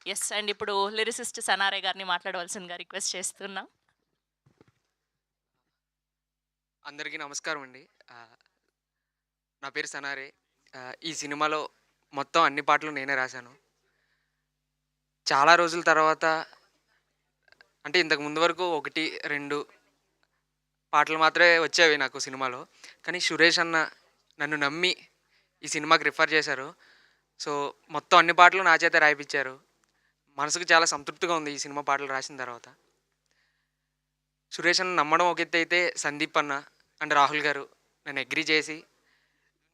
Yes. And ఇప్పుడు lyricist సనారే గారిని మాట్లాడవలసిందిగా రిక్వెస్ట్ చేస్తున్నాం. అందరికీ నమస్కారం అండి. నా పేరు సనారే. ఈ సినిమాలో మొత్తం అన్ని పాటలు నేనే రాశాను. చాలా రోజుల తర్వాత అంటే ఇంతకు ముందు వరకు 1, 2 పాటలు మాత్రమే వచ్చేవి నాకు సినిమాలో. కానీ సురేష్ అన్న నన్ను నమ్మి ఈ సినిమాకి రిఫర్ చేశారు. సో, మొత్తం అన్ని పాటలు నా చేతే రాయిపిచ్చారు. మనసుకు చాలా సంతృప్తిగా ఉంది ఈ సినిమా పాటలు రాసిన తర్వాత. సురేష్ అన్న నమ్మడం ఒక ఎత్తయితే, సందీప్ అన్న అండ్ రాహుల్ గారు నన్ను అగ్రీ చేసి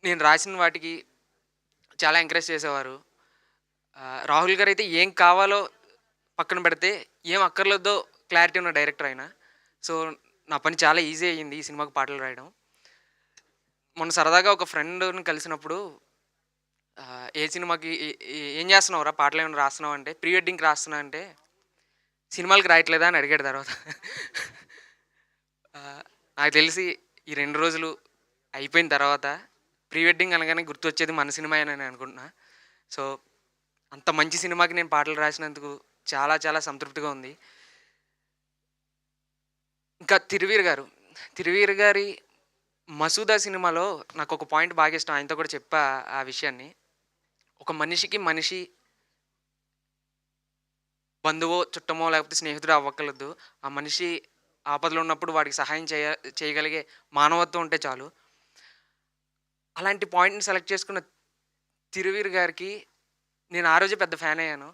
నేను రాసిన వాటికి చాలా ఎంకరేజ్ చేసేవారు. రాహుల్ గారైతే ఏం కావాలో పక్కన పెడితే, ఏం అక్కర్లేదో క్లారిటీ ఉన్న డైరెక్టర్ ఆయన. సో, నా పని చాలా ఈజీ అయ్యింది ఈ సినిమాకి పాటలు రాయడం. మొన్న సరదాగా ఒక ఫ్రెండ్‌ని కలిసినప్పుడు ఏ సినిమాకి "ఏం చేస్తున్నావురా? పాటలేమైనా రాస్తున్నావా?" అంటే, "ప్రీ వెడ్డింగ్‌కి రాస్తున్నా" అంటే, "సినిమాలకి రాయట్లేదా?" అని అడిగాడు తర్వాత. నాకు తెలిసి ఈ 2 రోజులు అయిపోయిన తర్వాత ప్రీ వెడ్డింగ్ అనగానే గుర్తొచ్చేది మన సినిమాయేనని అనుకుంటున్నా. సో, అంత మంచి సినిమాకి నేను పాటలు రాసినందుకు చాలా చాలా సంతృప్తిగా ఉంది. ఇంకా 'తిరువీర్' గారు. 'తిరువీర్' గారి 'మసూదా' సినిమాలో నాకొక పాయింట్ బాగా ఇష్టం. ఆయనతో కూడా చెప్పా ఆ విషయాన్ని. ఒక మనిషికి మనిషి బంధువో, చుట్టమో లేకపోతే స్నేహితుడో అవ్వక్కర్లేదు. ఆ మనిషి ఆపదలో ఉన్నప్పుడు వాడికి సహాయం చేయగలిగే మానవత్వం ఉంటే చాలు. అలాంటి పాయింట్‌ని సెలెక్ట్ చేసుకున్న 'తిరువీర్' గారికి నేను ఆ రోజే పెద్ద ఫ్యాన్ అయ్యాను.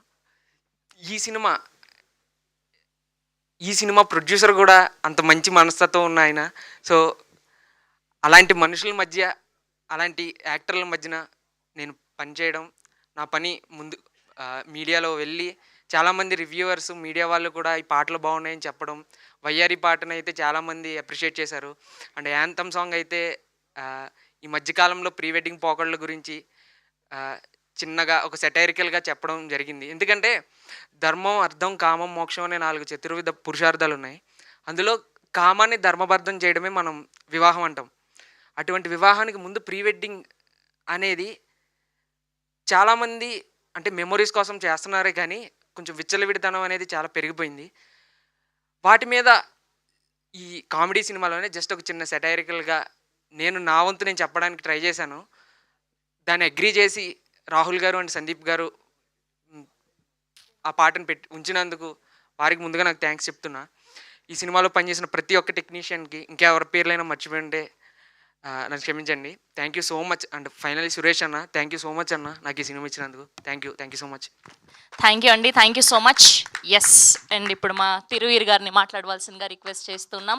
ఈ సినిమా ఈ సినిమా ప్రొడ్యూసర్ గూడా అంత మంచి మనస్తత్వం ఉన్న ఆయన. సో, అలాంటి మనుషుల మధ్య, అలాంటి యాక్టర్ల మధ్యన నేను పనిచేయడం, నా పని ముందు మీడియాలో వెళ్ళి చాలామంది రివ్యూవర్స్, మీడియా వాళ్ళు కూడా ఈ పాటలు బాగున్నాయని చెప్పడం, 'వయ్యారి' పాటనైతే చాలామంది అప్రిషియేట్ చేశారు. అండ్ 'యాంథమ్' సాంగ్ అయితే ఈ మధ్య కాలంలో ప్రీ వెడ్డింగ్ పోకడల గురించి ఆహ్, చిన్నగా ఒక సెటైరికల్‌గా చెప్పడం జరిగింది. ఎందుకంటే ధర్మం, అర్థం, కామం, మోక్షం అనే 4 చతుర్విధ పురుషార్థాలున్నాయి. అందులో కామాన్ని ధర్మబద్ధం చేయడమే మనం వివాహం అంటాం. అటువంటి వివాహానికి ముందు ప్రీ వెడ్డింగ్ అనేది చాలామంది అంటే మెమోరీస్ కోసం చేస్తున్నారే కానీ, కొంచెం విచ్చలవిడితనం అనేది చాలా పెరిగిపోయింది. వాటి మీద ఈ కామెడీ సినిమాలోనే జస్ట్ ఒక చిన్న సెటైరికల్‌గా నా వంతు నేను చెప్పడానికి ట్రై చేశాను. దాన్ని అగ్రీ చేసి రాహుల్ గారు అండ్ సందీప్ గారు హ్మ్. ఆ పాటను ఉంచినందుకు వారికి ముందుగా నాకు థాంక్స్ చెప్తున్నా. ఈ సినిమాలో పనిచేసిన ప్రతి ఒక్క టెక్నీషియన్‌కి ఇంకా ఎవరి పేర్లైనా మర్చిపోయుంటే నన్ను క్షమించండి. Thank you so much. And finally Suresh అన్న, థాంక్ యూ సో మచ్ అన్న నాకు ఈ సినిమా ఇచ్చినందుకు. Thank you. Thank you so much. Thank you అండి. Thank you so much. Yes. And ఇప్పుడు మా 'తిరువీర్' గారిని మాట్లాడవలసిందిగా రిక్వెస్ట్ చేస్తున్నాం.